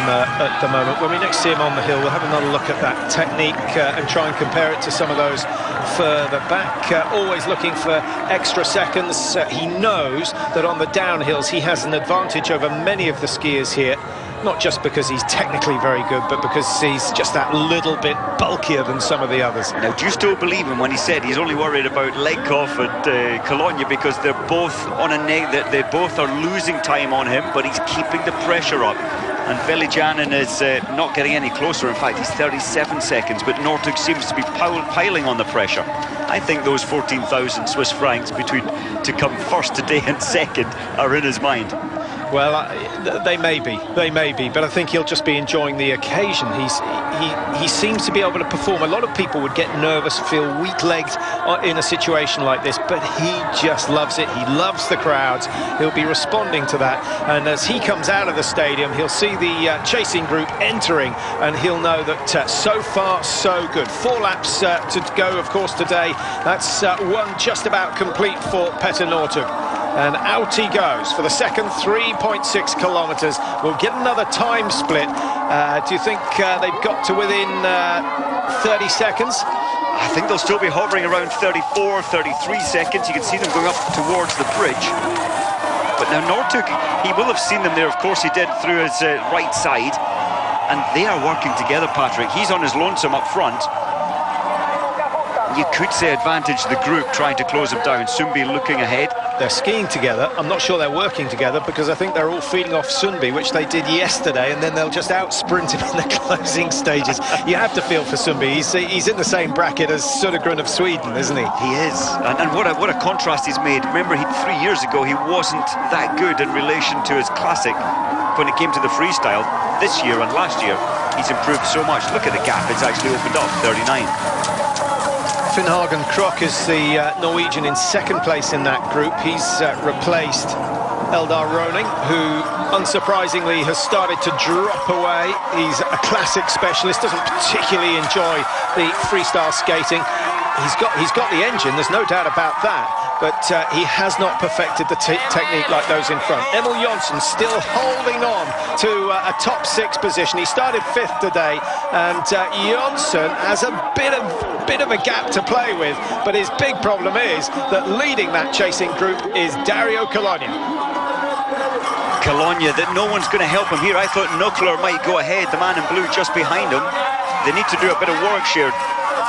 at the moment. When we next see him on the hill, we'll have another look at that technique and try and compare it to some of those further back. Always looking for extra seconds. He knows that on the downhills he has an advantage over many of the skiers here. Not just because he's technically very good, but because he's just that little bit bulkier than some of the others. Now, do you still believe him when he said he's only worried about Legkov and Cologne because they're both on a that they both are losing time on him, but he's keeping the pressure up. And Velijanin is not getting any closer. In fact, he's 37 seconds, but Northug seems to be piling on the pressure. I think those 14,000 Swiss francs to come first today and second are in his mind. Well, they may be, but I think he'll just be enjoying the occasion. He seems to be able to perform. A lot of people would get nervous, feel weak-legged in a situation like this, but he just loves it. He loves the crowds. He'll be responding to that, and as he comes out of the stadium, he'll see the chasing group entering, and he'll know that so far, so good. 4 laps to go, of course, today. That's one just about complete for Petter Northug. And out he goes for the second 3.6 kilometres. We'll get another time split. Do you think they've got to within 30 seconds? I think they'll still be hovering around 34, 33 seconds. You can see them going up towards the bridge. But now Northug, he will have seen them there. Of course he did, through his right side. And they are working together, Patrick. He's on his lonesome up front. You could say advantage the group trying to close him down. Sundby looking ahead. They're skiing together. I'm not sure they're working together because I think they're all feeding off Sundby, which they did yesterday, and then they'll just out-sprint him in the closing stages. You have to feel for Sundby. He's in the same bracket as Södergren of Sweden, isn't he? He is. And what a contrast he's made. Remember, 3 years ago, he wasn't that good in relation to his classic when it came to the freestyle. This year and last year, he's improved so much. Look at the gap. It's actually opened up, 39. Finnhagen Krok is the Norwegian in second place in that group. He's replaced Eldar Roning, who unsurprisingly has started to drop away. He's a classic specialist, doesn't particularly enjoy the freestyle skating. He's got the engine, there's no doubt about that, but he has not perfected the technique like those in front. Emil Jonsson still holding on to a top 6 position. He started 5th today, and Jonsson has a bit of a gap to play with, but his big problem is that leading that chasing group is Dario Cologne. Cologne, that no one's going to help him here. I thought Nuclear might go ahead, the man in blue just behind him. They need to do a bit of work shared.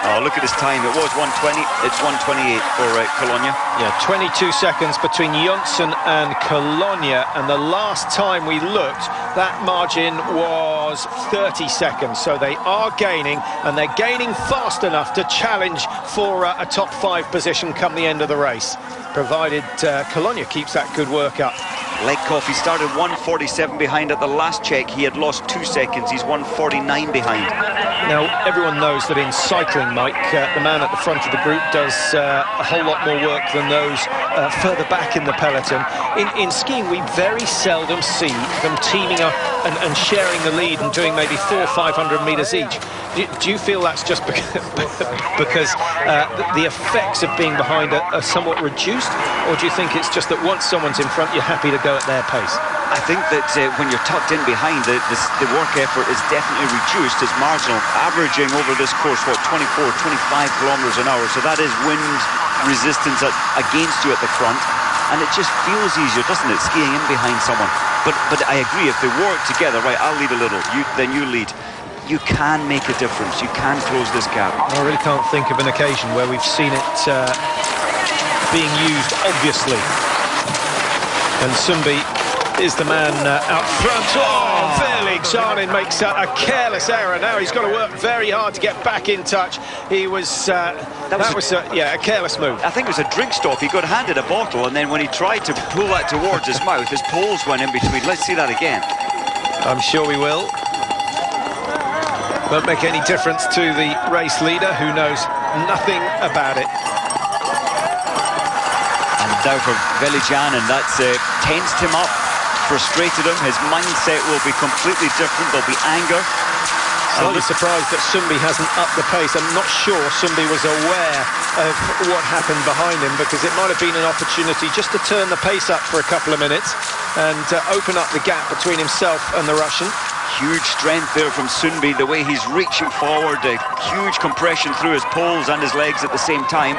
Oh, look at his time. It was 1:20. It's 1:28 for Cologne. Yeah, 22 seconds between Jonsson and Cologne, and the last time we looked, that margin was 30 seconds. So they are gaining, and they're gaining fast enough to challenge for a top 5 position come the end of the race, provided Cologne keeps that good work up. Legkov, he started 1:47 behind at the last check. He had lost 2 seconds. He's 1:49 behind. Now, everyone knows that in cycling, Mike, the man at the front of the group does a whole lot more work than those further back in the peloton. In skiing, we very seldom see them teaming up and sharing the lead and doing maybe 400 or 500 metres each. Do you feel that's just because the effects of being behind are somewhat reduced, or do you think it's just that once someone's in front, you're happy to go at their pace? I think that when you're tucked in behind, the work effort is definitely reduced. It's marginal, averaging over this course, what, 24, 25 kilometres an hour. So that is wind resistance against you at the front. And it just feels easier, doesn't it, skiing in behind someone. But I agree, if they work together, right, I'll lead a little, then you lead. You can make a difference. You can close this gap. I really can't think of an occasion where we've seen it being used, obviously. And Sundby is the man out front. Oh, Velijanin makes a careless error. Now he's got to work very hard to get back in touch. He was that was a careless move. I think it was a drink stop. He got handed a bottle, and then when he tried to pull that towards his mouth, his poles went in between. Let's see that again. I'm sure we will. Won't make any difference to the race leader, who knows nothing about it. And now for Velijanin, that's tensed him up, frustrated him. His mindset will be completely different. There'll be anger. Slightly surprised that Sundby hasn't upped the pace. I'm not sure Sundby was aware of what happened behind him, because it might have been an opportunity just to turn the pace up for a couple of minutes and open up the gap between himself and the Russian. Huge strength there from Sunbi, the way he's reaching forward, a huge compression through his poles and his legs at the same time.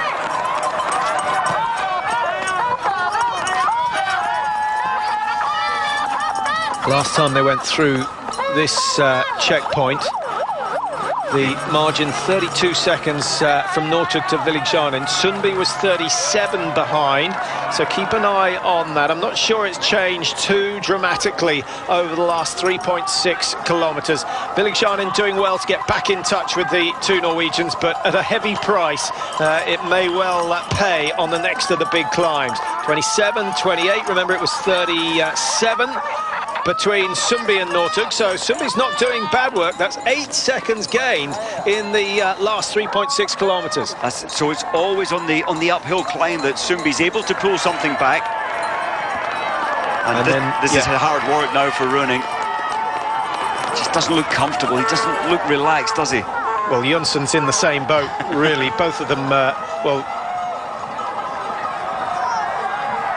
Last time they went through this checkpoint, the margin 32 seconds from Northug to Villigjanen. Sunbi was 37 behind, so keep an eye on that. I'm not sure it's changed too dramatically over the last 3.6 kilometres. Villigjanen doing well to get back in touch with the two Norwegians, but at a heavy price. It may well pay on the next of the big climbs. 27, 28, remember it was 37 between Sunbi and Northug, so Sumbi's not doing bad work. That's 8 seconds gained in the last 3.6 kilometres. So it's always on the uphill climb that Sumbi's able to pull something back. And then this is hard work now for Running. Just doesn't look comfortable. He doesn't look relaxed, does he? Well, Jonsson's in the same boat, really. Both of them, well,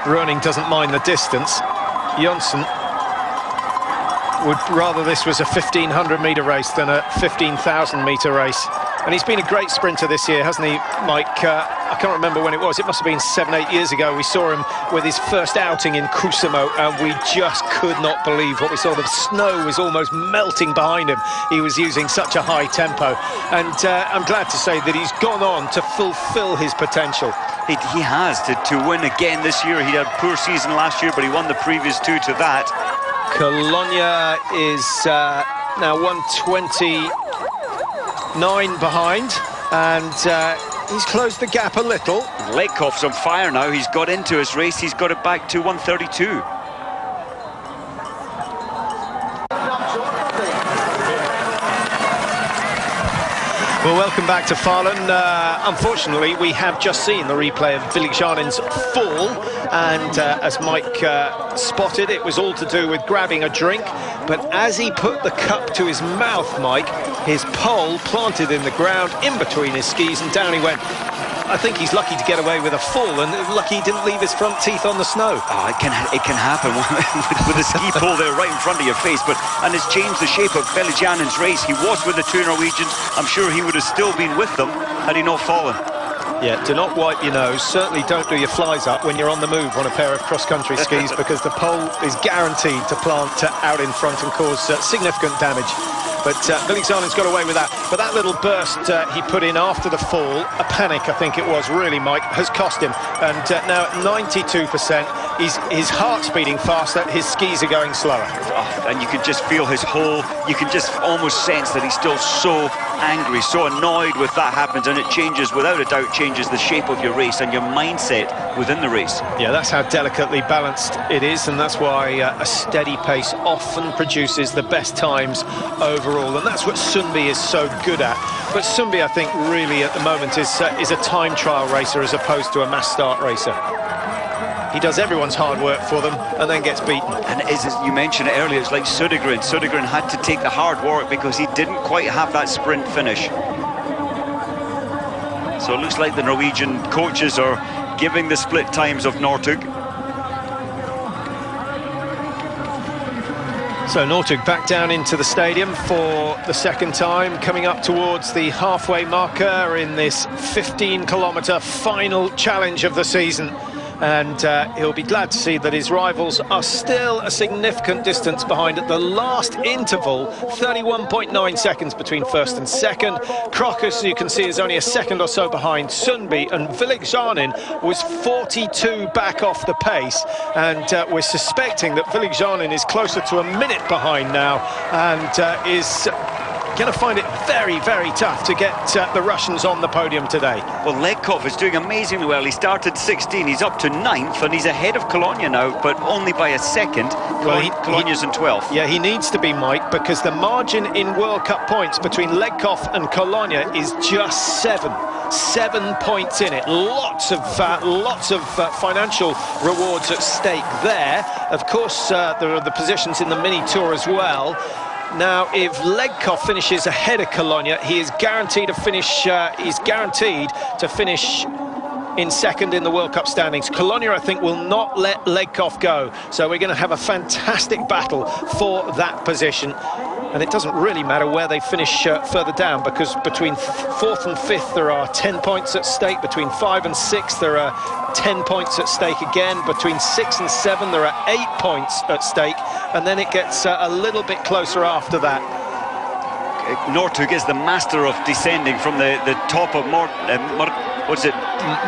Running doesn't mind the distance. Jonsson would rather this was a 1,500-metre race than a 15,000-metre race. And he's been a great sprinter this year, hasn't he, Mike? I can't remember when it was. It must have been 7-8 years ago. We saw him with his first outing in Kuusamo, and we just could not believe what we saw. The snow was almost melting behind him. He was using such a high tempo. And I'm glad to say that he's gone on to fulfill his potential. He has to win again this year. He had a poor season last year, but he won the previous two to that. Colonia is now 1:29 behind, and he's closed the gap a little. Ledkoff's on fire now. He's got into his race. He's got it back to 1:32. Well, welcome back to Falun. Unfortunately, we have just seen the replay of Villigjanen's fall, and as Mike spotted, it was all to do with grabbing a drink. But as he put the cup to his mouth, Mike, his pole planted in the ground in between his skis, and down he went. I think he's lucky to get away with a fall, and lucky he didn't leave his front teeth on the snow. Oh, it can happen with a ski pole there right in front of your face, and it's changed the shape of Villigjanen's race. He was with the two Norwegians. I'm sure he would have still been with them had he not fallen. Yeah, do not wipe your nose. Certainly don't do your flies up when you're on the move on a pair of cross-country skis, because the pole is guaranteed to plant out in front and cause significant damage. But Villigjanen's got away with that. But that little burst he put in after the fall, a panic, I think it was, really, Mike, has cost him. And now at 92%, his heart's beating faster, his skis are going slower. Oh, and you can just feel you can just almost sense that he's still so angry, so annoyed with that happens, and it changes, without a doubt, changes the shape of your race and your mindset within the race. Yeah, that's how delicately balanced it is, and that's why a steady pace often produces the best times overall, and that's what Sunbi is so good at. But Sunbi, I think, really at the moment is a time trial racer as opposed to a mass start racer. He does everyone's hard work for them and then gets beaten. And as you mentioned earlier, it's like Sødergren. Sødergren had to take the hard work because he didn't quite have that sprint finish. So it looks like the Norwegian coaches are giving the split times of Northug. So Northug back down into the stadium for the second time, coming up towards the halfway marker in this 15-kilometre final challenge of the season. And he'll be glad to see that his rivals are still a significant distance behind at the last interval. 31.9 seconds between first and second. Crocus, you can see, is only a second or so behind Sunbi, and Villigjanen was 42 back off the pace. And we're suspecting that Villigjanen is closer to a minute behind now, and is going to find it very, very tough to get the Russians on the podium today. Well, Ledkoff is doing amazingly well. He started 16, he's up to 9th, and he's ahead of Colonia now, but only by a second. Colonia's in 12th. Yeah, he needs to be, Mike, because the margin in World Cup points between Ledkoff and Colonia is just 7 points in it. Lots of financial rewards at stake there. Of course, there are the positions in the mini tour as well. Now, if Ledkoff finishes ahead of Colonia, he is guaranteed to finish. He's guaranteed to finish in second in the World Cup standings. Colonia, I think, will not let Ledkoff go, so we're going to have a fantastic battle for that position. And it doesn't really matter where they finish further down, because between 4th and 5th there are 10 points at stake. Between 5 and 6 there are 10 points at stake again. Between 6 and 7 there are 8 points at stake. And then it gets a little bit closer after that. Northug is the master of descending from the top of what's it?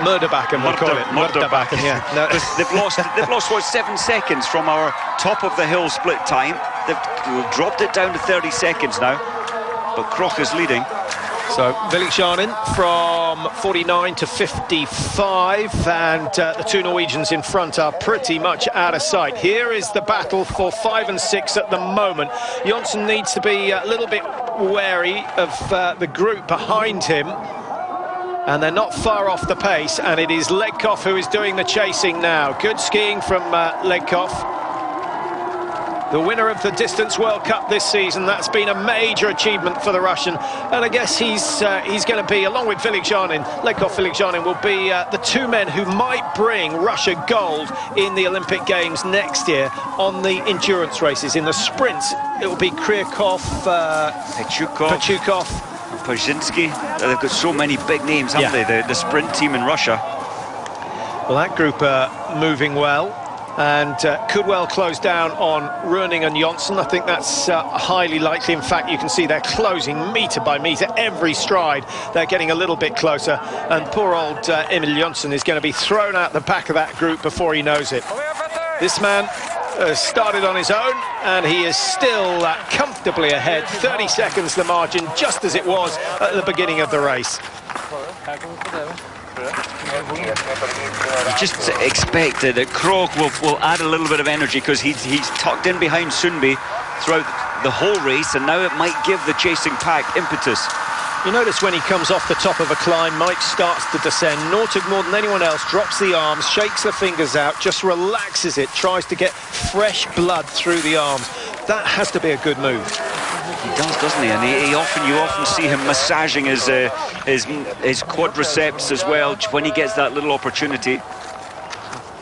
Murderbacken, we'll call it. Murderbacken, yeah. No. They've lost what, 7 seconds from our top of the hill split time. They've dropped it down to 30 seconds now, but Kroch is leading. So Villikshanen from 49 to 55, and the two Norwegians in front are pretty much out of sight. Here is the battle for 5 and 6 at the moment. Jonsson needs to be a little bit wary of the group behind him, and they're not far off the pace, and it is Legkov who is doing the chasing now. Good skiing from Legkov. The winner of the Distance World Cup this season. That's been a major achievement for the Russian, and I guess he's going to be, along with Villikshanen, Legkov-Villikshanen will be the two men who might bring Russia gold in the Olympic Games next year on the endurance races. In the sprints, it will be Kryakov, Pechukov, Pajinski. They've got so many big names, haven't they, the sprint team in Russia. Well, that group are moving well, and could well close down on Rønning and Jonsson. I think that's highly likely. In fact, you can see they're closing metre by metre. Every stride they're getting a little bit closer, and poor old Emil Jonsson is going to be thrown out the back of that group before he knows it. This man started on his own, and he is still comfortably ahead. 30 seconds the margin, just as it was at the beginning of the race. You just expected that Kroch will add a little bit of energy, because he's tucked in behind Sundby throughout the whole race, and now it might give the chasing pack impetus. You notice when he comes off the top of a climb, Mike starts to descend. Northug, more than anyone else, drops the arms, shakes the fingers out, just relaxes it, tries to get fresh blood through the arms. That has to be a good move. He does, doesn't he? And you often see him massaging his quadriceps as well when he gets that little opportunity.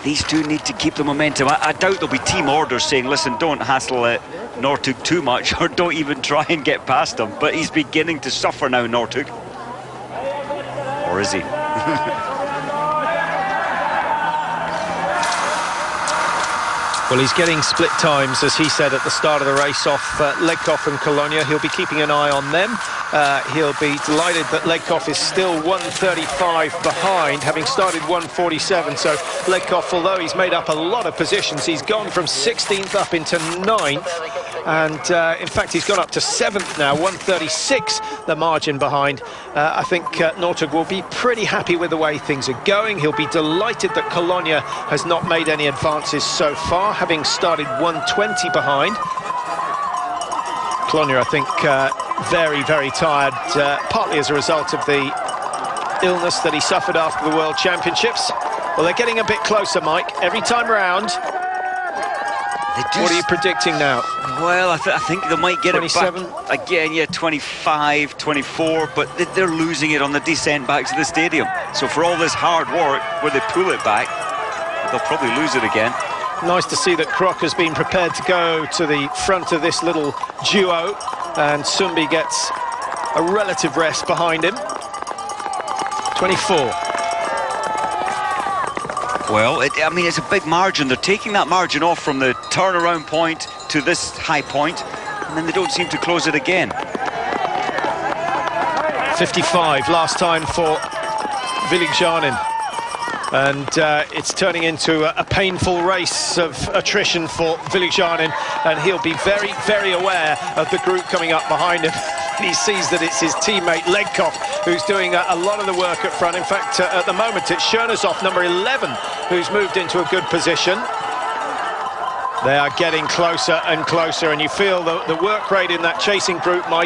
These two need to keep the momentum. I doubt there'll be team orders saying, listen, don't hassle Northug too much, or don't even try and get past him. But he's beginning to suffer now, Northug. Or is he? Well, he's getting split times, as he said at the start of the race, off Legkov and Colonia. He'll be keeping an eye on them. He'll be delighted that Legkov is still 1:35 behind, having started 1:47. So Legkov, although he's made up a lot of positions, he's gone from 16th up into 9th. And in fact, he's gone up to 7th now, 1:36 the margin behind. I think Northug will be pretty happy with the way things are going. He'll be delighted that Colonia has not made any advances so far, having started 1:20 behind. Colonia, I think, very, very tired, partly as a result of the illness that he suffered after the World Championships. Well, they're getting a bit closer, Mike, every time round. What are you predicting now? Well, I think they might get 27? it back again, yeah, 25, 24, but they're losing it on the descent back to the stadium. So for all this hard work, where they pull it back, they'll probably lose it again. Nice to see that Kroch has been prepared to go to the front of this little duo, and Sundby gets a relative rest behind him. 24. Well, I mean, it's a big margin. They're taking that margin off from the turnaround point to this high point, and then they don't seem to close it again. 55 last time for Villikshanen. And it's turning into a painful race of attrition for Villikshanen, and he'll be very, very aware of the group coming up behind him. He sees that it's his teammate Legkov who's doing a lot of the work at front. In fact, at the moment, it's Chernosov, number 11, who's moved into a good position. They are getting closer and closer, and you feel the work rate in that chasing group, Mike,